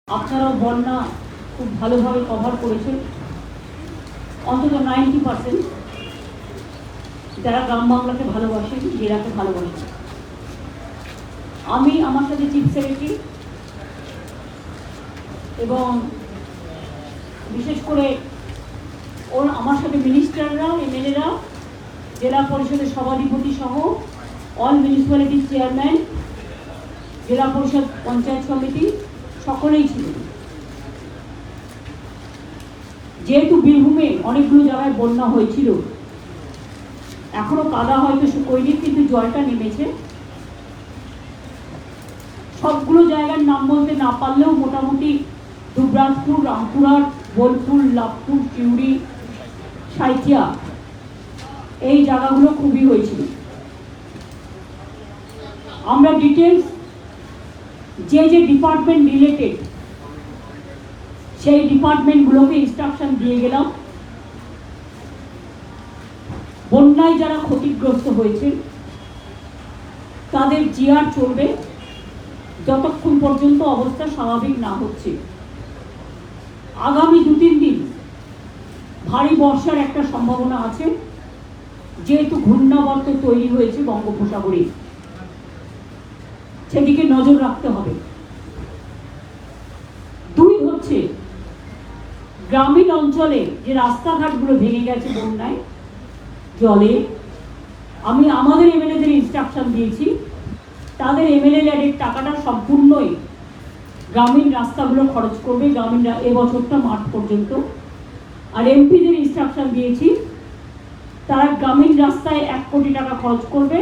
আপনারাও বন্যা খুব ভালোভাবে কভার করেছেন। অন্তত 90% যারা গ্রাম বাংলাকে ভালোবাসেন, জেলাকে ভালোবাসেন। আমি আমার সাথে চিফ সেক্রেটারি এবং বিশেষ করে আমার সাথে মিনিস্টাররা, এমএলএরা, জেলা পরিষদের সভাধিপতি সহ অল মিউনিসিপ্যালিটি চেয়ারম্যান, জেলা পরিষদ পঞ্চায়েত সমিতি সকলেই ছিলেন। যেহেতু বীরভূমে অনেকগুলো জায়গায় বন্যা হয়েছিল, এখনো কাদা হয়তো শুকোয়নি, কিন্তু জলটা নেমেছে। সবগুলো জায়গার নাম বলতে না পারলেও মোটামুটি দুবরাজপুর, রামপুরহাট, বোলপুর, লাভপুর, চিউড়ি, সাঁইথিয়া এই জায়গাগুলো খুবই হয়েছিল। আমরা ডিটেলস যে যে ডিপার্টমেন্ট রিলেটেড সেই ডিপার্টমেন্টগুলোকে ইনস্ট্রাকশন দিয়ে গেলাম। বন্যায় যারা ক্ষতিগ্রস্ত হয়েছে তাদের জিআর চলবে যতক্ষণ পর্যন্ত অবস্থা স্বাভাবিক না হচ্ছে। আগামী 2-3 দিন ভারী বর্ষার একটা সম্ভাবনা আছে, যেহেতু ঘূর্ণাবর্ত তৈরি হয়েছে বঙ্গোপসাগরে, সেদিকে নজর রাখতে হবে। 2 হচ্ছে গ্রামীণ অঞ্চলে যে রাস্তাঘাটগুলো ভেঙে গেছে বন্যায় জলে, আমি আমাদের এমএলএদের ইনস্ট্রাকশন দিয়েছি তাদের এমএলএ ল্যাডের টাকাটা সম্পূর্ণই গ্রামীণ রাস্তাগুলো খরচ করবে গ্রামীণ এবছরটা মার্চ পর্যন্ত। আর এমপিদের ইনস্ট্রাকশন দিয়েছি তারা গ্রামীণ রাস্তায় 1 কোটি টাকা খরচ করবে।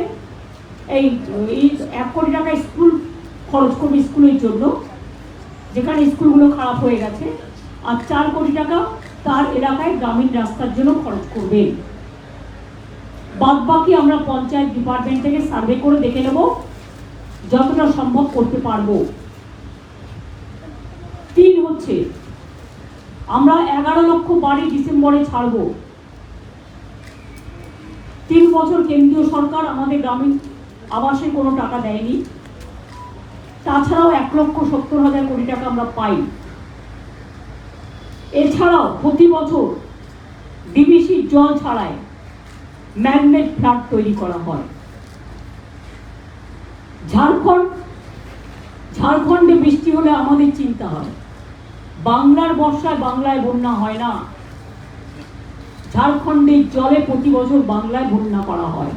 এই 1 কোটি টাকা স্কুল খরচ করবে স্কুলের জন্য, যেখানে স্কুলগুলো খারাপ হয়ে গেছে, আর 4 কোটি টাকা তার এলাকায় গ্রামীণ রাস্তার জন্য খরচ করবে। বাদ বাকি আমরা পঞ্চায়েত ডিপার্টমেন্ট থেকে সার্ভে করে দেখে নেব, যতটা সম্ভব করতে পারবো। 3 হচ্ছে আমরা 11 লক্ষ বাড়ি ডিসেম্বরে ছাড়ব। 3 বছর কেন্দ্রীয় সরকার আমাদের গ্রামীণ আবাসে কোনো টাকা দেয়নি, তাছাড়াও 1,70,000 কোটি টাকা আমরা পাই। এছাড়াও প্রতি বছর ডিবিসির জল ছাড়ায় ম্যানমেড ফ্ল্যাট তৈরি করা হয়। ঝাড়খণ্ডে বৃষ্টি হলে আমাদের চিন্তা হয়, বাংলার বর্ষায় বাংলায় বন্যা হয় না, ঝাড়খণ্ডের জলে প্রতি বছর বাংলায় বন্যা করা হয়।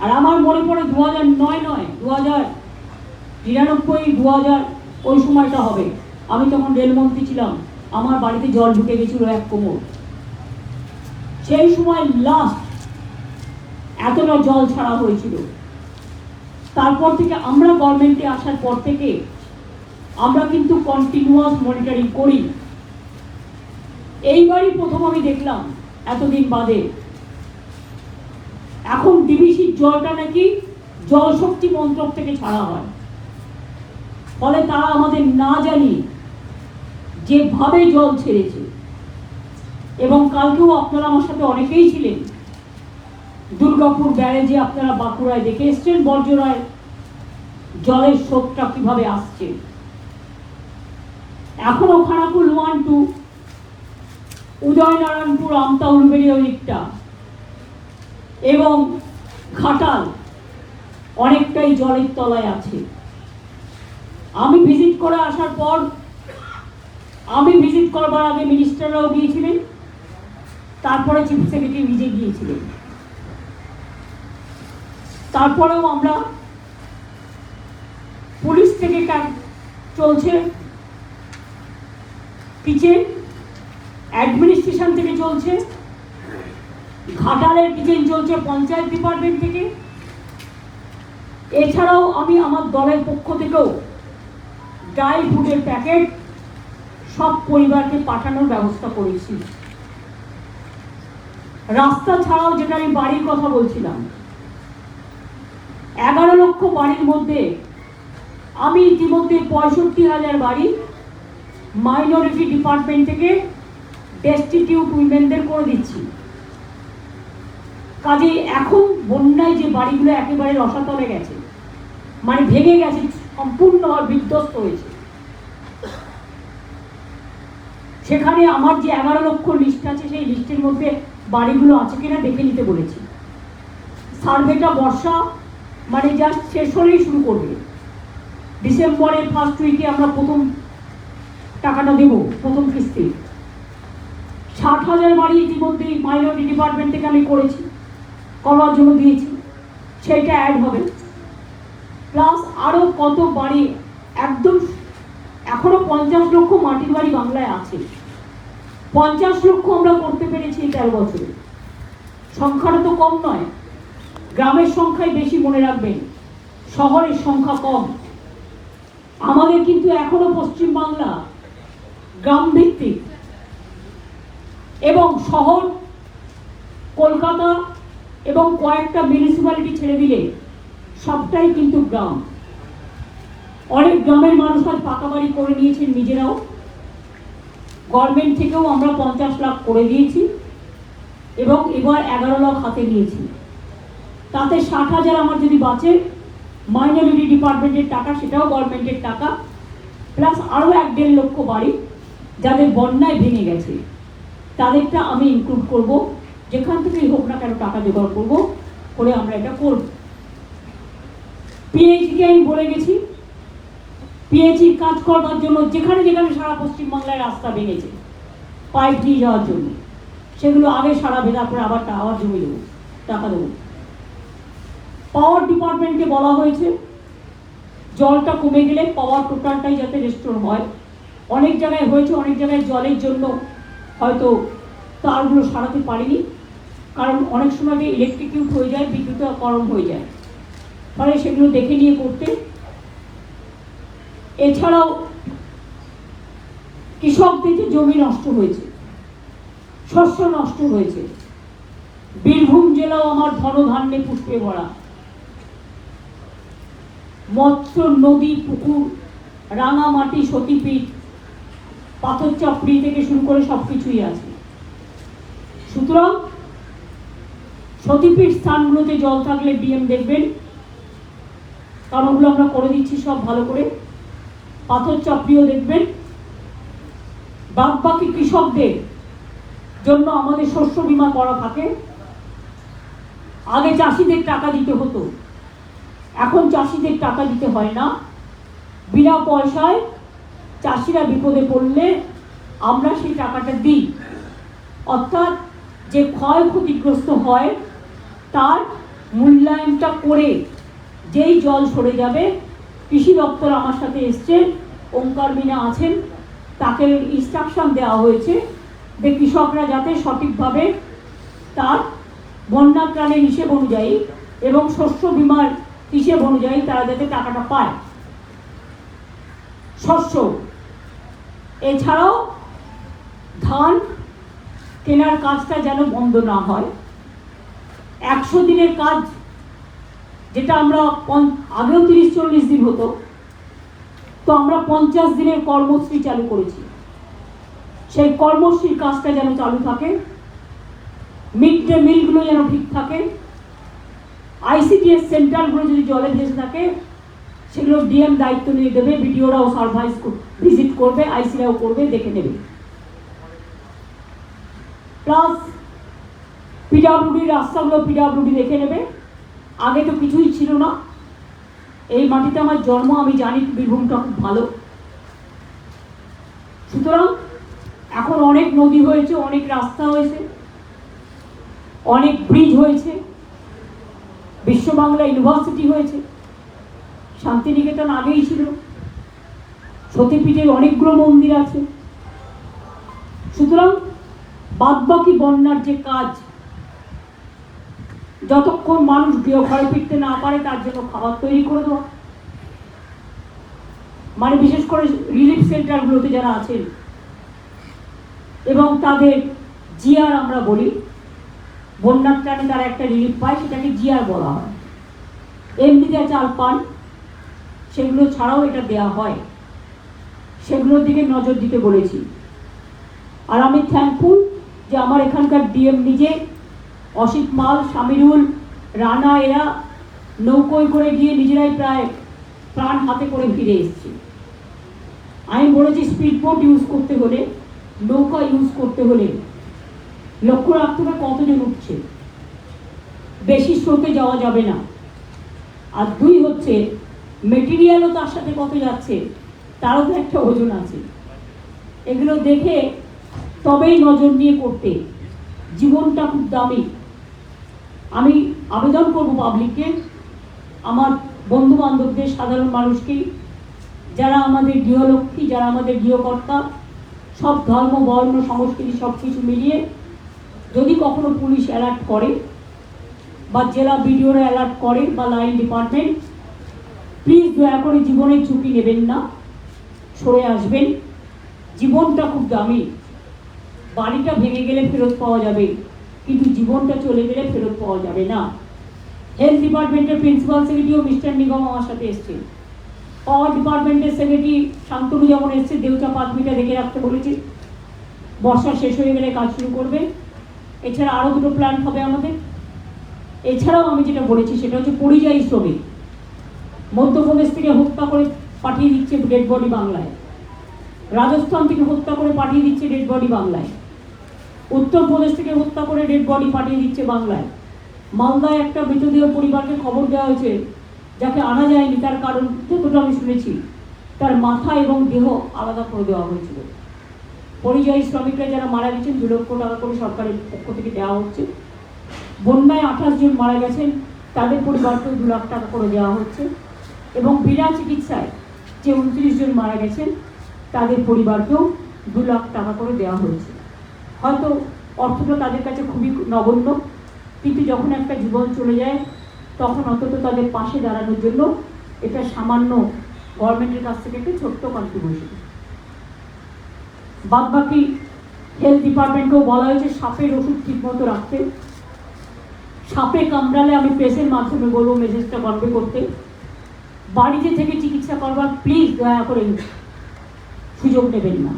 আর আমার মনে পড়ে 2009 নয়, 2099, 2000 ওই সময়টা হবে, আমি তখন রেলমন্ত্রী ছিলাম, আমার বাড়িতে জল ঢুকে গেছিল 1 কোমর। সেই সময় লাস্ট এতটা জল ছাড়া হয়েছিল। তারপর থেকে আমরা গভর্নমেন্টে আসার পর থেকে আমরা কিন্তু কন্টিনিউয়াস মনিটরিং করি। এইবারই প্রথম আমি দেখলাম এতদিন বাদে এখন ডিবিসির জলটা নাকি জলশক্তি মন্ত্রক থেকে ছাড়া হয়। ফলে তারা আমাদের না জানি যেভাবে জল ছেড়েছে, এবং কালকেও আপনারা আমার সাথে অনেকেই ছিলেন দুর্গাপুর ব্যারেজে, আপনারা বাঁকুড়ায় দেখে এসছেন বর্জরায় জলের স্রোতটা কিভাবে আসছে। এখনো খানাকুল 1-2, উদয়নারায়ণপুর, আমতা, উলুবেড়ি ওই দিকটা এবং ঘাটাল অনেকটাই জলের তলায় আছে। আমি ভিজিট করে আসার পর, আমি ভিজিট করবার আগে মিনিস্টাররাও গিয়েছিলেন, তারপরে চিফ সেক্রেটারি নিজে গিয়েছিলেন। তারপরেও আমরা পুলিশ থেকে ক্যাম্প চলছে কিচেন, অ্যাডমিনিস্ট্রেশন থেকে চলছে, ঘাটালের কিচেন চলছে পঞ্চায়েত ডিপার্টমেন্ট থেকে। এছাড়াও আমি আমার দলের পক্ষ থেকেও ড্রাই ফুডের প্যাকেট সব পরিবারকে পাঠানোর ব্যবস্থা করেছি। রাস্তা ছাড়াও যেটা আমি বাড়ির কথা বলছিলাম, 11 লক্ষ বাড়ির মধ্যে আমি ইতিমধ্যে 65,000 বাড়ি মাইনরিটি ডিপার্টমেন্ট থেকে ডেস্টিটিউট উইমেনদের করে দিচ্ছি। কাজে এখন বন্যায় যে বাড়িগুলো একেবারে রসাতলে গেছে, মানে ভেঙে গেছে, সম্পূর্ণভাবে বিধ্বস্ত হয়েছে, সেখানে আমার যে 11 লক্ষ লিস্ট আছে সেই লিস্টের মধ্যে বাড়িগুলো আছে কিনা দেখে নিতে বলেছি। সার্ভেটা বর্ষা মানে জাস্ট শেষ হলেই শুরু করবে। ডিসেম্বরের ফার্স্ট উইকে আমরা প্রথম টাকাটা দেব, প্রথম কিস্তি। 60,000 বাড়ি ইতিমধ্যেই মাইনরিটি ডিপার্টমেন্ট থেকে আমি করেছি, করবার জন্য দিয়েছি, সেইটা অ্যাড হবে। প্লাস আরও কত বাড়ি একদম এখনো 50 লক্ষ মাটির বাড়ি বাংলায় আছে। 50 লক্ষ আমরা করতে পেরেছি 13 বছরে। সংখ্যাটা তো কম নয়, গ্রামের সংখ্যাই বেশি, মনে রাখবেন, শহরের সংখ্যা কম। আমাদের কিন্তু এখনো পশ্চিমবাংলা গ্রাম ভিত্তিক, এবং শহর কলকাতা এবং কয়েকটা মিউনিসিপ্যালিটি ছেড়ে দিলে সবটাই কিন্তু গ্রাম। অনেক গ্রামের মানুষ আজ পাকা বাড়ি করে নিয়েছেন নিজেরাও। গভর্নমেন্ট থেকেও আমরা 50 লাখ করে দিয়েছি এবং এবার 11 লাখ হাতে নিয়েছি। তাতে 60,000 আমার যদি বাঁচে, মাইনরিটি ডিপার্টমেন্টের টাকা, সেটাও গভর্নমেন্টের টাকা, প্লাস আরও 1-1.5 লক্ষ বাড়ি যাদের বন্যায় ভেঙে গেছে, তাদেরটা আমি ইনক্লুড করব। যেখান থেকেই হোক না কেন টাকা জোগাড় করবো, করে আমরা এটা করব। পিএইচকে আমি বলে গেছি, পিএইচির কাজ করবার জন্য যেখানে যেখানে সারা পশ্চিমবাংলায় রাস্তা ভেঙেছে পাইপ নিয়ে যাওয়ার জন্য, সেগুলো আগে সারা ভেঙার পরে আবার জমি দেবো, টাকা দেবো। পাওয়ার ডিপার্টমেন্টকে বলা হয়েছে জলটা কমে গেলে পাওয়ার টোটালটাই যাতে রেস্টোর হয়। অনেক জায়গায় হয়েছে, অনেক জায়গায় জলের জন্য হয়তো তারগুলো সারাতে পারিনি, কারণ অনেক সময় ইলেকট্রিকিউট হয়ে যায়, বিদ্যুৎকরণ হয়ে যায়, ফলে সেগুলো দেখে নিয়ে করতে। এছাড়াও কৃষকদের যে জমি নষ্ট হয়েছে, শস্য নষ্ট হয়েছে, বীরভূম জেলাও আমার ধনধান্যে পুষ্পে ভরা। মৎস্য, নদী, পুকুর, রাঙামাটি, সতীপীঠ, পাথর চাপড়ি থেকে শুরু করে সবকিছুই আছে। সুতরাং সতীপীঠ স্থানগুলোতে জল থাকলে ডিএম দেখবেন, কারণ ওগুলো আমরা করে দিচ্ছি সব ভালো করে। পাথর চাপড়িও দেখবেন। বাকি কৃষকদের জন্য আমাদের শস্য বীমা করা থাকে। আগে চাষিদের টাকা দিতে হতো, এখন চাষিদের টাকা দিতে হয় না। বিনা পয়সায় চাষিরা বিপদে পড়লে আমরা সেই টাকাটা দিই। অর্থাৎ যে ক্ষয়ক্ষতিগ্রস্ত হয় তার মূল্যায়নটা করে যেই জল সরে যাবে, কৃষি দপ্তর আমার সাথে এসছে, ওঙ্কার মিনা আছেন, তাকে ইনস্ট্রাকশন দেওয়া হয়েছে যে কৃষকরা যাতে সঠিকভাবে তার বন্যা ত্রাণের হিসেব অনুযায়ী এবং শস্য বীমার হিসেব অনুযায়ী তারা যাতে টাকাটা পায়। শস্য এছাড়াও ধান কেনার কাজটা যেন বন্ধ না হয়। 100 দিনের কাজ, যেটা আমরা আগেও 30-40 দিন হতো, তো আমরা 50 দিনের কর্মশ্রী চালু করেছি। সেই কর্মশ্রীর কাজটা যেন চালু থাকে, মিড ডে মিলগুলো যেন ঠিক থাকে, আইসিডিএস সেন্টারগুলো যদি জলে ভেসে থাকে সেগুলো ডিএম দায়িত্ব নিয়ে দেবে, বিডিওরাও সার্ভাইস ভিজিট করবে, আইসিরাও করবে, দেখে নেবে। প্লাস পিডাব্লিউডি রাস্তাগুলো পিডাব্লিউডি দেখে নেবে। আগে তো কিছুই ছিল না, এই মাটিতে আমার জন্ম, আমি জানি বীরভূমটা খুব ভালো। সুতরাং এখন অনেক নদী হয়েছে, অনেক রাস্তা হয়েছে, অনেক ব্রিজ হয়েছে, বিশ্ববাংলা ইউনিভার্সিটি হয়েছে, শান্তিনিকেতন আগেই ছিল, সতীপীঠের অনেকগুলো মন্দির আছে। সুতরাং বাদবাকি বন্যার যে কাজ, যতক্ষণ মানুষ গৃহঘরে ফিরতে না পারে তার জন্য খাবার তৈরি করে দেওয়া, মানে বিশেষ করে রিলিফ সেন্টারগুলোতে যারা আছেন এবং তাদের জিআর আমরা বলি, বন্যার ত্রাণে তারা একটা রিলিফ পায়, সেটাকে জিআর বলা হয়। এমনিতে চাল পান, সেগুলো ছাড়াও এটা দেয়া হয়, সেগুলোর দিকে নজর দিতে বলেছি। আর আমি থ্যাঙ্কফুল যে আমার এখানকার ডিএম নিজে, অসিত মাল, সামিরুল, রানা, এরা নৌকোয় করে গিয়ে নিজেরাই প্রায় প্রাণ হাতে করে ফিরে এসেছে। আমি বলেছি স্পিড বোট ইউজ করতে হলে নৌকা ইউজ করতে হলে লক্ষ্য রাখতে হবে কতজন উঠছে, বেশি স্রোতে যাওয়া যাবে না। আর দুই হচ্ছে মেটেরিয়ালও তার সাথে কত যাচ্ছে, তারও তো একটা ওজন আছে। এগুলো দেখে তবেই নজর নিয়ে করতে। জীবনটা খুব দামি। আমি আবেদন করব পাবলিককে, আমার বন্ধু বান্ধবদের, সাধারণ মানুষকে, যারা আমাদের গৃহলক্ষ্মী, যারা আমাদের গৃহকর্তা, সব ধর্ম বর্ণ সংস্কৃতি সব কিছু মিলিয়ে যদি কখনো পুলিশ অ্যালার্ট করে বা জেলা বিডিওরা অ্যালার্ট করে বা লাইন ডিপার্টমেন্ট, প্লিজ দয়া করে জীবনের ঝুঁকি নেবেন না, সরে আসবেন। জীবনটা খুব দামি। বাড়িটা ভেঙে গেলে ফেরত পাওয়া যাবে, কিন্তু জীবনটা চলে গেলে ফেরত পাওয়া যাবে না। হেলথ ডিপার্টমেন্টের প্রিন্সিপাল সেক্রেটারিও মিস্টার নিগম আমার সাথে এসছে। পাওয়ার ডিপার্টমেন্টের সেক্রেটারি শান্তনু যেমন এসছে, দেউচা পাঁচমিটা দেখে রাখতে বলেছি, বর্ষা শেষ হয়ে গেলে কাজ শুরু করবে। এছাড়া আরও দুটো প্ল্যান্ট হবে আমাদের। এছাড়াও আমি যেটা বলেছি সেটা হচ্ছে পরিযায়ী শ্রমিক মধ্যপ্রদেশ থেকে হত্যা করে পাঠিয়ে দিচ্ছে ডেড বডি বাংলায়, রাজস্থান থেকে হত্যা করে পাঠিয়ে দিচ্ছে ডেড বডি বাংলায়, উত্তরপ্রদেশ থেকে হত্যা করে ডেড বডি পাঠিয়ে দিচ্ছে বাংলায়। মালদায় একটা মৃতদেহ পরিবারকে খবর দেওয়া হয়েছে, যাকে আনা যায়নি, তার কারণ যতটা আমি শুনেছি তার মাথা এবং দেহ আলাদা করে দেওয়া হয়েছিল। পরিযায়ী শ্রমিকরা যারা মারা গেছেন 2 লক্ষ টাকা করে সরকারের পক্ষ থেকে দেওয়া হচ্ছে। বন্যায় 28 জন মারা গেছেন, তাদের পরিবারকেও 2 লাখ টাকা করে দেওয়া হচ্ছে। এবং বিনা চিকিৎসায় যে 29 জন মারা গেছেন তাদের পরিবারকেও 2 লাখ টাকা করে দেওয়া হয়েছে। হয়তো অর্থটা তাদের কাছে খুবই নগণ্য, কিন্তু যখন একটা জীবন চলে যায় তখন অন্তত তাদের পাশে দাঁড়ানোর জন্য এটা সামান্য গভর্নমেন্টের কাছ থেকে একটা ছোট্ট কন্ট্রিবিউশন। বাদ বাকি হেলথ ডিপার্টমেন্টকেও বলা হয়েছে সাপের ওষুধ ঠিকমতো রাখতে। সাপে কামড়ালে আমি প্রেসের মাধ্যমে বলবো মেসেজটা কনভে করতে। বাড়িতে থেকে চিকিৎসা করবার প্লিজ দয়া করে সুযোগ নেবেন না,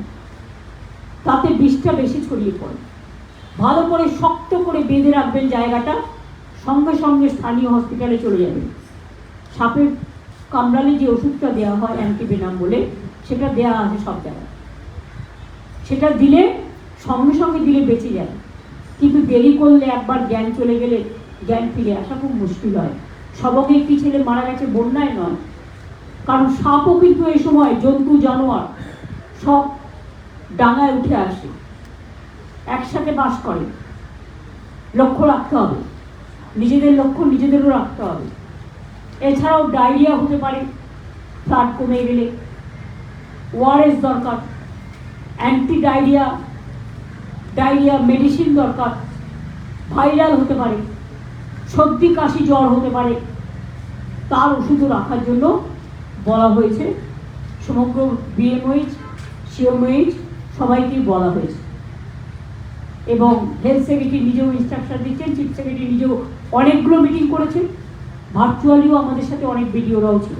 তাতে বিষটা বেশি ছড়িয়ে পড়ে। ভালো করে শক্ত করে বেঁধে রাখবেন জায়গাটা, সঙ্গে সঙ্গে স্থানীয় হসপিটালে চলে যাবেন। সাপের কামড়ালে যে ওষুধটা দেওয়া হয় অ্যান্টিভেনাম বলে, সেটা দেওয়া আছে সব জায়গায়। সেটা দিলে সঙ্গে সঙ্গে দিলে বেঁচে যায়, কিন্তু দেরি করলে একবার জ্ঞান চলে গেলে জ্ঞান ফিরে আসা খুব মুশকিল হয়। সবকে একটি ছেলে মারা গেছে বন্যায় নয়, কারণ সাপও কিন্তু এই সময় জন্তু জানোয়ার সব ডাঙায় উঠে আসে, একসাথে বাস করে। লক্ষ্য রাখতে হবে, নিজেদের লক্ষ্য নিজেদেরও রাখতে হবে। এছাড়াও ডায়রিয়া হতে পারে, ফ্লাড কমে গেলে ওআরএস দরকার, অ্যান্টি ডায়রিয়া মেডিসিন দরকার। ভাইরাল হতে পারে, সর্দি কাশি জ্বর হতে পারে, তার ওষুধও রাখার জন্য বলা হয়েছে। সমগ্র বিএমওইচ সিএমওইচ সবাইকেই বলা হয়েছে। এবং হেলথ সেক্রেটারি নিজেও ইনস্ট্রাকশন দিচ্ছেন, চিফ সেক্রেটারি নিজেও অনেকগুলো মিটিং করেছেন, ভার্চুয়ালিও আমাদের সাথে অনেক ভিডিওরাও ছিল।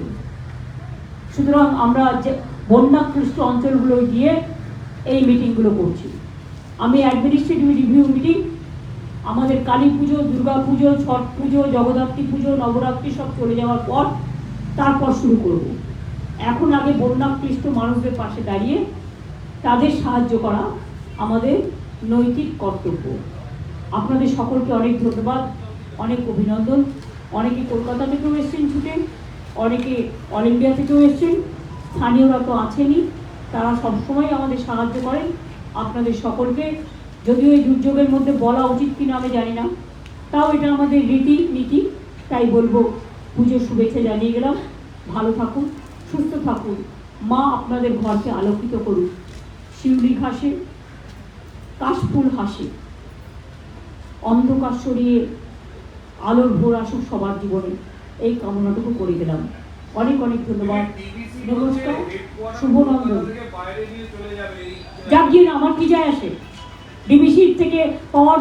সুতরাং আমরা যে বন্যাক্লিষ্ট অঞ্চলগুলো গিয়ে এই মিটিংগুলো করছি। আমি অ্যাডমিনিস্ট্রেটিভ রিভিউ মিটিং আমাদের কালী পুজো, দুর্গা পুজো, ছট পুজো, জগদ্ধাত্রী পুজো, নবরাত্রি সব চলে যাওয়ার পর তারপর শুরু করব। এখন আগে বন্যাক্লিষ্ট মানুষদের পাশে দাঁড়িয়ে তাদের সাহায্য করা আমাদের নৈতিক কর্তব্য। আপনাদের সকলকে অনেক ধন্যবাদ, অনেক অভিনন্দন। অনেকে কলকাতা থেকেও এসছেন ছুটে, অনেকে অল ইন্ডিয়া থেকেও এসছেন, স্থানীয়রা তো আছেনই, তারা সবসময় আমাদের সাহায্য করেন। আপনাদের সকলকে, যদিও এই দুর্যোগের মধ্যে বলা উচিত কিনা আমি জানি না, তাও এটা আমাদের রীতি, তাই বলবো পুজোর শুভেচ্ছা জানিয়ে গেলাম। ভালো থাকুন, সুস্থ থাকুন, মা আপনাদের ঘরকে আলোকিত করুন। শিউলি ঘাসে কাশফুল হাসে, অন্ধকার সরিয়ে আলোর ভোর আসুক সবার জীবনে, এই কামনাটুকু করে দিলাম। অনেক অনেক ধন্যবাদ, নমস্কার, শুভনন্দন। যাক গিয়ে আমার কি যায় আসে, ডিবিসি থেকে পাওয়ার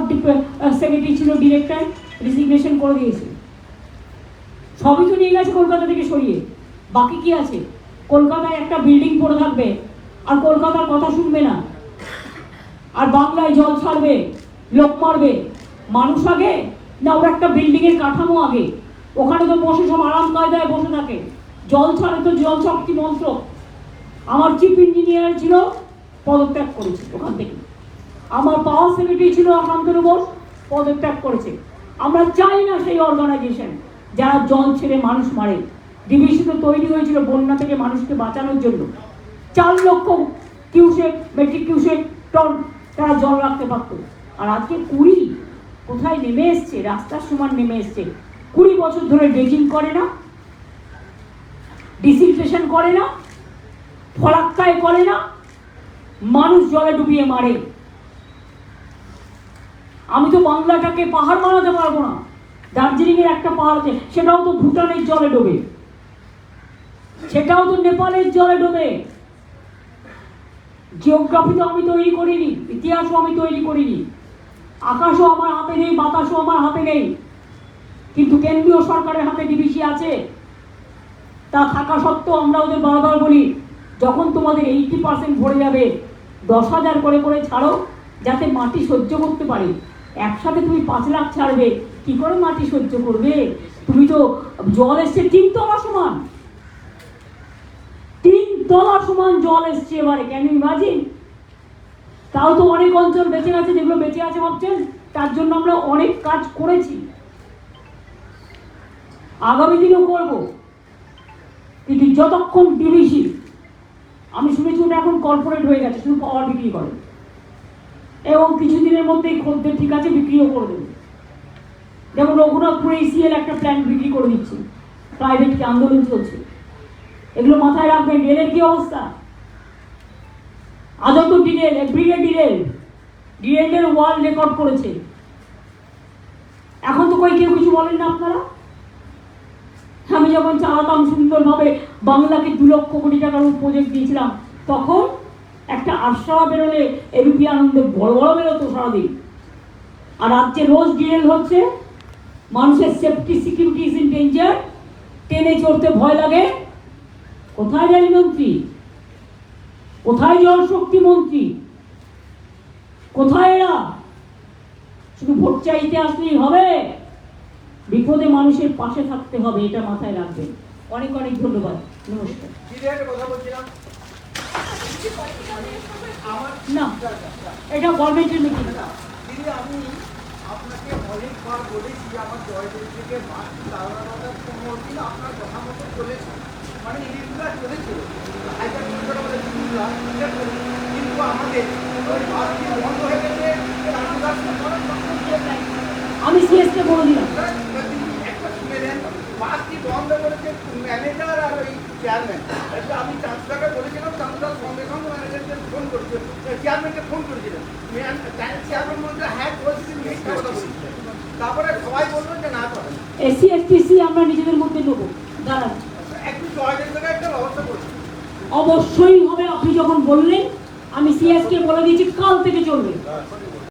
সেক্রেটারি ছিল ডিরেক্টর, রিজিগনেশন করে দিয়েছে। সবই তো নিয়ে গেছে কলকাতা থেকে সরিয়ে, বাকি কি আছে? কলকাতায় একটা বিল্ডিং পড়ে থাকবে আর কলকাতার কথা শুনবে না, আর বাংলায় জল ছাড়বে, লোক মারবে। মানুষ আগে না ওর একটা বিল্ডিংয়ের কাঠামো আগে? ওখানে তো বসে সব আরাম কায়দায় বসে থাকে। জল ছাড়ে তো জল শক্তি মন্ত্র। আমার চিফ ইঞ্জিনিয়ার ছিল পদত্যাগ করেছে ওখান থেকে। আমার পাওয়ার সেক্রেটারি ছিল শান্তনু বোস, পদত্যাগ করেছে। আমরা চাই না সেই অর্গানাইজেশন যারা জল ছেড়ে মানুষ মারে। ডিবিসি তো তৈরি হয়েছিল বন্যা থেকে মানুষকে বাঁচানোর জন্য। 4 লক্ষ কিউসেক মেট্রিক কিউসেক টন তারা জল রাখতে পারত। আর আজকে 20 কোথায় নেমে এসছে, রাস্তার সমান নেমে এসছে। 20 বছর ধরে ড্রেজিং করে না, ডিসিলটেশন করে না, ফরাক্কায় করে না, মানুষ জলে ডুবিয়ে মারে। আমি তো বাংলাটাকে পাহাড় বানাতে পারবো না। দার্জিলিং এর একটা পাহাড় আছে, সেটাও তো ভুটানের জলে ডোবে, সেটাও তো নেপালের জলে ডোবে। জিওগ্রাফি তো আমি তৈরি করিনি, ইতিহাসও আমি তৈরি করিনি, আকাশও আমার হাতে নেই, বাতাসও আমার হাতে নেই। কিন্তু কেন্দ্রীয় সরকারের হাতে ডিবিসি আছে। তা থাকা সত্ত্বেও আমরা ওদের বারবার বলি, যখন তোমাদের 80% ভরে যাবে 10,000 করে করে ছাড়ো, যাতে মাটি সহ্য করতে পারে। একসাথে তুমি 5 লাখ ছাড়বে, কি করে মাটি সহ্য করবে? তুমি তো জল এসছে 3 তলা সমান, 3 তলা সমান জল এসছে এবারে। Can you imagine? তাও তো অনেক অঞ্চল বেঁচে গেছে, যেগুলো বেঁচে আছে ভাবছেন, তার জন্য আমরা অনেক কাজ করেছি, আগামী দিনেও করবো। কিন্তু যতক্ষণ ডিবিসি, আমি শুনেছি ওটা এখন কর্পোরেট হয়ে গেছে, শুধু পাওয়ার বিক্রি করে, এবং কিছুদিনের মধ্যেই খদ্দের ঠিক আছে বিক্রিও করে দেবে। যেমন রঘুনাথপুরে ইসিএল একটা প্ল্যান্ট বিক্রি করে দিচ্ছে, প্রাইভেটকে আন্দোলন চলছে। এগুলো মাথায় রাখবেন। রেলের কি অবস্থা? আজও তো ডিরেল, ব্রিগেড ডিরেলের ওয়ার্ল্ড রেকর্ড করেছে। এখন তো কেউ কিছু বলেন না আপনারা। আমি যখন চালাতাম সুন্দরভাবে, বাংলাকে 2 লক্ষ কোটি টাকার প্রজেক্ট দিয়েছিলাম, তখন একটা আরশালা বেরোলে এবিপি আনন্দে বড় বড় বেরোতো সারাদিন। আর রাজ্যে রোজ ডিরেল হচ্ছে, মানুষের safety security is in danger, ট্রেনে চড়তে ভয় লাগে। কোথায় রেলমন্ত্রী? কোথায় জলশক্তি মন্ত্রী? কোথায় এরা? শুধু ভোট চাইতে আসলেই হবে? বিপদে মানুষের পাশে থাকতে হবে, এটা মাথায় রাখবেন। অনেক অনেক ধন্যবাদ, নমস্কার। না, এটা গভর্নমেন্টের মিটিং। দিদি, আমি আপনাকে অনেকবার বলেছি আমার জয়দেব থেকে বাকি দাদার কোনো দিন আপনার কথা মতো চলেছে, মানে ইলিগুলা চলেছিল, কিন্তু আমাদের ওই বাসটি বন্ধ হয়ে গেছে। আমি সিএসকে বলে দিলাম, একটা শুনে নেন, বাসটি বন্ধ করেছে ম্যানেজার আর ওই চেয়ারম্যান। আমি চাঁদদাকে বলেছিলাম, চাঁদদার সঙ্গে সঙ্গে ম্যানেজারকে ফোন করেছিল, চেয়ারম্যানকে ফোন করেছিলেন। চেয়ারম্যান বলছে হ্যাঁ করেছি, মিথ্যা কথা বলছি। তারপরে সবাই বললো যে না করেন। এসসি এসটিসি আমরা নিজেদের মধ্যে নেবো, দাঁড়ান। একটু জয়দেব থেকে একটা ব্যবস্থা করছি। অবশ্যই হবে। আপনি যখন বললেন, আমি সিএসকে বলে দিয়েছি কাল থেকে চলবে।